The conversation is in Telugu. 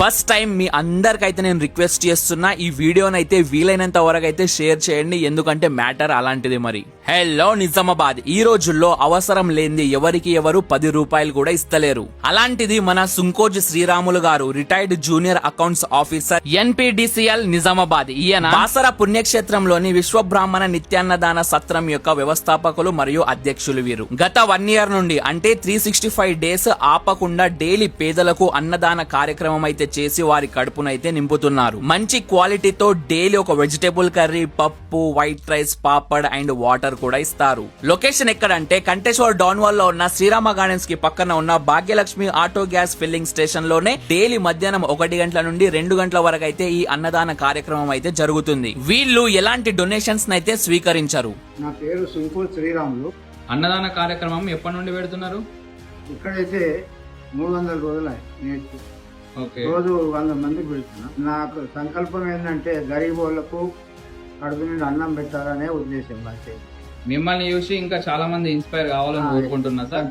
ఫస్ట్ టైం మీ అందరికైతే నేను రిక్వెస్ట్ చేస్తున్నా, ఈ వీడియోనైతే వీలైనంత వరకు అయితే షేర్ చేయండి, ఎందుకంటే మ్యాటర్ అలాంటిది. మరి హలో నిజామాబాద్, ఈ రోజుల్లో అవసరం లేనిది ఎవరికి ఎవరు 10 రూపాయలు కూడా ఇస్తలేరు. అలాంటిది మన సుంకోజ్ శ్రీరాములు గారు, retired junior accounts officer, NPDCL Nizamabad. ఈయన బాసర పుణ్యక్షేత్రంలోని విశ్వబ్రాహ్మణ నిత్యాన్నదాన సత్రం యొక్క వ్యవస్థాపకులు మరియు అధ్యక్షులు. వీరు గత 1 year నుండి, అంటే 365 days ఆపకుండా డైలీ పేదలకు అన్నదాన కార్యక్రమం అయితే చేసి వారి కడుపునైతే నింపుతున్నారు. మంచి క్వాలిటీతో డైలీ ఒక వెజిటేబుల్ కర్రీ, పప్పు, white rice, papad and water కూడా ఇస్తారు. లొకేషన్ ఎక్కడంటే కంటేశ్వర్ డౌన్వాల్ లో ఉన్న శ్రీరామ గార్డెన్స్ కి పక్కన ఉన్న Bhagyalakshmi auto gas filling station లోనే డైలీ మధ్యాహ్నం 1 గంటల నుండి 2 గంటల వరకు అయితే ఈ అన్నదాన కార్యక్రమం అయితే జరుగుతుంది. వీళ్ళు ఎలాంటి డొనేషన్స్ అయితే స్వీకరించరు. నా పేరు సుంకోజ్ శ్రీరాములు. అన్నదాన కార్యక్రమం ఎప్పటి నుండి పెడుతున్నారు? ఇక్కడైతే 300 రోజులు నేర్చు రోజు 100 మందికి పెడుతున్నా. నాకు సంకల్పం ఏంటంటే గరీబ్ వాళ్ళకు కడుపు నుండి అన్నం పెట్టాలనే ఉద్దేశం. మిమ్మల్ని చూసి ఇంకా చాలా మంది ఇన్స్పైర్ కావాలని కోరుకుంటున్నా సార్.